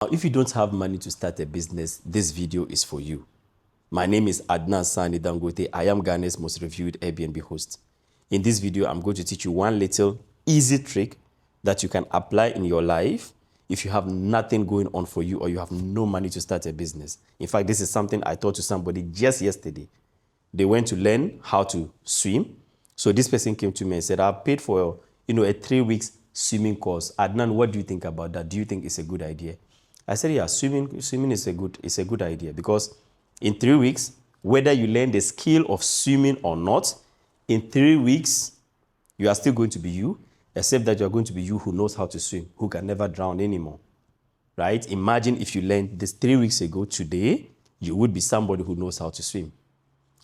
Now, if you don't have money to start a business, this video is for you. My name is Adnan Sani Dangote. I am Ghana's most reviewed Airbnb host. In this video, I'm going to teach you one little easy trick that you can apply in your life if you have nothing going on for you or you have no money to start a business. In fact, this is something I taught to somebody just yesterday. They went to learn how to swim. So this person came to me and said, I've paid for a 3 weeks swimming course. Adnan, what do you think about that? Do you think it's a good idea? I said, yeah, swimming is a good idea because in 3 weeks, whether you learn the skill of swimming or not, in 3 weeks, you are still going to be you, except that you are going to be you who knows how to swim, who can never drown anymore, right? Imagine if you learned this 3 weeks ago, today, you would be somebody who knows how to swim.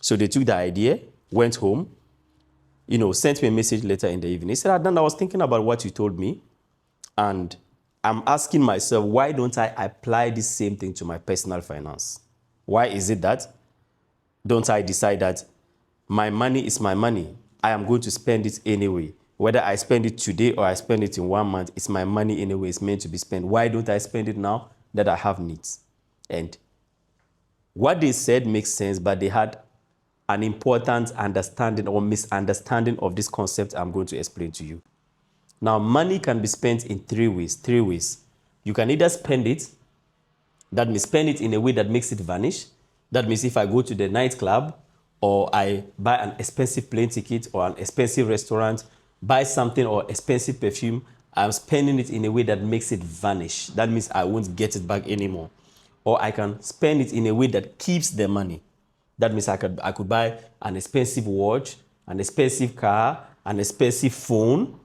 So they took the idea, went home, sent me a message later in the evening. He said, Adnan, I was thinking about what you told me, and I'm asking myself, why don't I apply this same thing to my personal finance? Why is it that don't I decide that my money is my money? I am going to spend it anyway. Whether I spend it today or I spend it in 1 month, it's my money anyway. It's meant to be spent. Why don't I spend it now that I have needs? And what they said makes sense, but they had an important understanding or misunderstanding of this concept I'm going to explain to you. Now, money can be spent in 3 ways. 3 ways. You can either spend it, that means spend it in a way that makes it vanish. That means if I go to the nightclub or I buy an expensive plane ticket or an expensive restaurant, buy something or expensive perfume, I'm spending it in a way that makes it vanish. That means I won't get it back anymore. Or I can spend it in a way that keeps the money. That means I could buy an expensive watch, an expensive car, an expensive phone.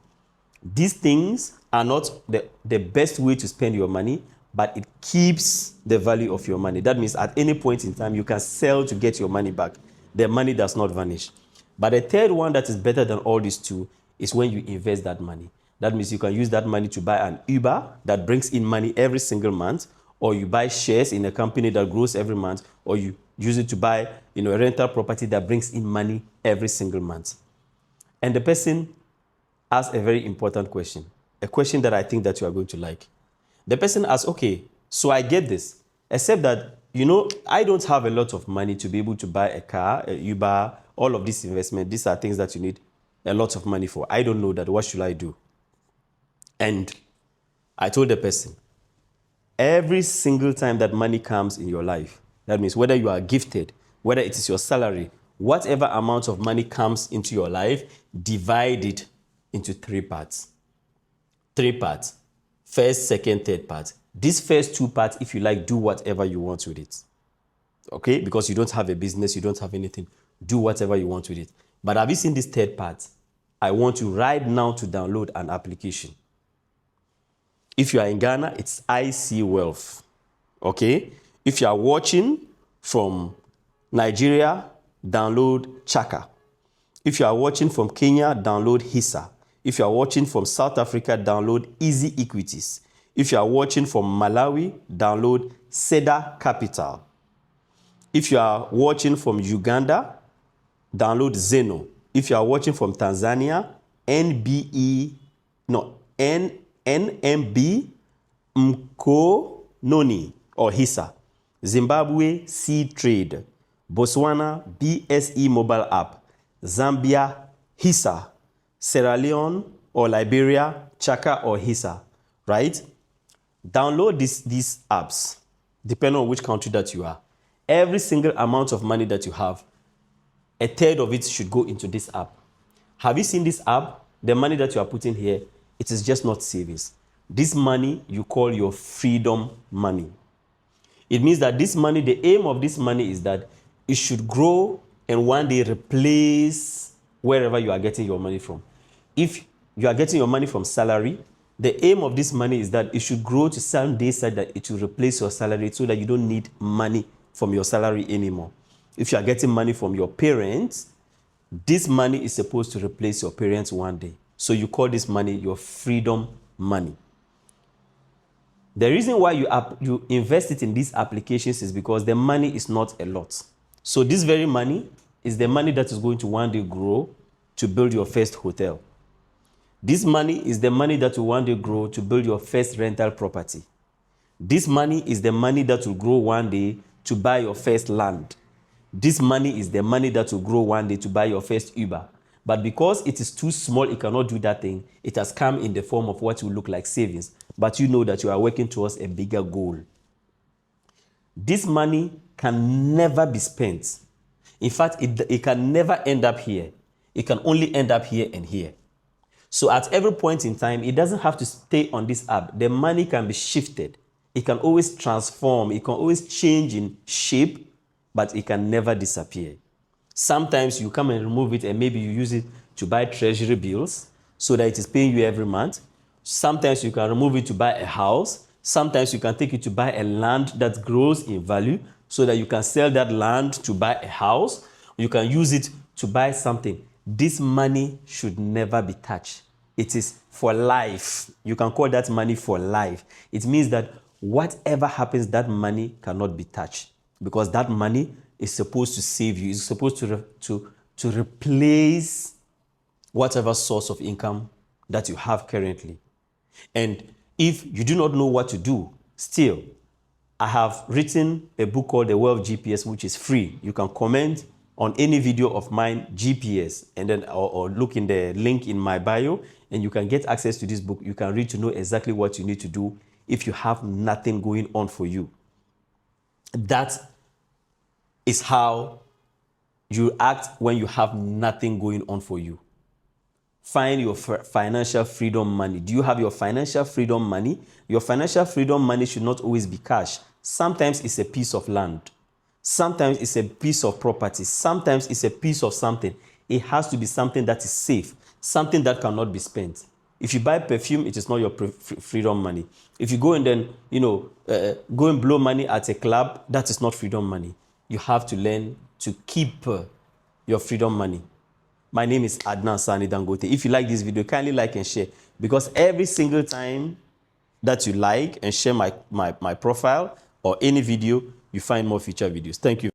These things are not the best way to spend your money, but it keeps the value of your money. That means at any point in time, you can sell to get your money back. The money does not vanish. But the third one that is better than all these two is when you invest that money. That means you can use that money to buy an Uber that brings in money every single month, or you buy shares in a company that grows every month, or you use it to buy a rental property that brings in money every single month. And the person asked a very important question, a question that I think that you are going to like. The person asked, okay, so I get this, except that, I don't have a lot of money to be able to buy a car, a Uber, all of these investments. These are things that you need a lot of money for. I don't know that. What should I do? And I told the person, every single time that money comes in your life, that means whether you are gifted, whether it is your salary, whatever amount of money comes into your life, divide it into 3 parts. 3 parts. First, second, third part. These first 2 parts, if you like, do whatever you want with it. Okay? Because you don't have a business, you don't have anything. Do whatever you want with it. But have you seen this third part? I want you right now to download an application. If you are in Ghana, it's IC Wealth. Okay? If you are watching from Nigeria, download Chaka. If you are watching from Kenya, download Hisa. If you are watching from South Africa, download Easy Equities. If you are watching from Malawi, download Seda Capital. If you are watching from Uganda, download Zeno. If you are watching from Tanzania, NMB Mkononi or Hisa. Zimbabwe, Seed Trade. Botswana, BSE mobile app. Zambia, Hisa. Sierra Leone or Liberia, Chaka or Hisa, right? Download these apps, depending on which country that you are. Every single amount of money that you have, a third of it should go into this app. Have you seen this app? The money that you are putting here, it is just not savings. This money you call your freedom money. It means that this money, the aim of this money is that it should grow and one day replace wherever you are getting your money from. If you are getting your money from salary, the aim of this money is that it should grow to some day so that it will replace your salary so that you don't need money from your salary anymore. If you are getting money from your parents, this money is supposed to replace your parents one day. So you call this money your freedom money. The reason why you invest it in these applications is because the money is not a lot. So this very money is the money that is going to one day grow to build your first hotel. This money is the money that will one day grow to build your first rental property. This money is the money that will grow one day to buy your first land. This money is the money that will grow one day to buy your first Uber. But because it is too small, it cannot do that thing. It has come in the form of what will look like savings. But you know that you are working towards a bigger goal. This money can never be spent. In fact, it can never end up here. It can only end up here and here. So at every point in time, it doesn't have to stay on this app. The money can be shifted. It can always transform. It can always change in shape, but it can never disappear. Sometimes you come and remove it and maybe you use it to buy treasury bills so that it is paying you every month. Sometimes you can remove it to buy a house. Sometimes you can take it to buy a land that grows in value so that you can sell that land to buy a house. You can use it to buy something. This money should never be touched. It is for life. You can call that money for life. It means that whatever happens, that money cannot be touched because that money is supposed to save you. It's supposed to replace whatever source of income that you have currently. And if you do not know what to do, still, I have written a book called The Wealth GPS, which is free. You can comment on any video of mine, GPS, and then or look in the link in my bio, and you can get access to this book. You can read to know exactly what you need to do if you have nothing going on for you. That is how you act when you have nothing going on for you. Find your financial freedom money. Do you have your financial freedom money? Your financial freedom money should not always be cash. Sometimes it's a piece of land. Sometimes it's a piece of property. Sometimes it's a piece of something. It has to be something that is safe, something that cannot be spent. If you buy perfume, it is not your freedom money. If you go and then, go and blow money at a club, that is not freedom money. You have to learn to keep your freedom money. My name is Adnan Sani Dangote. If you like this video, kindly like and share, because every single time that you like and share my profile or any video, you find more future videos. Thank you.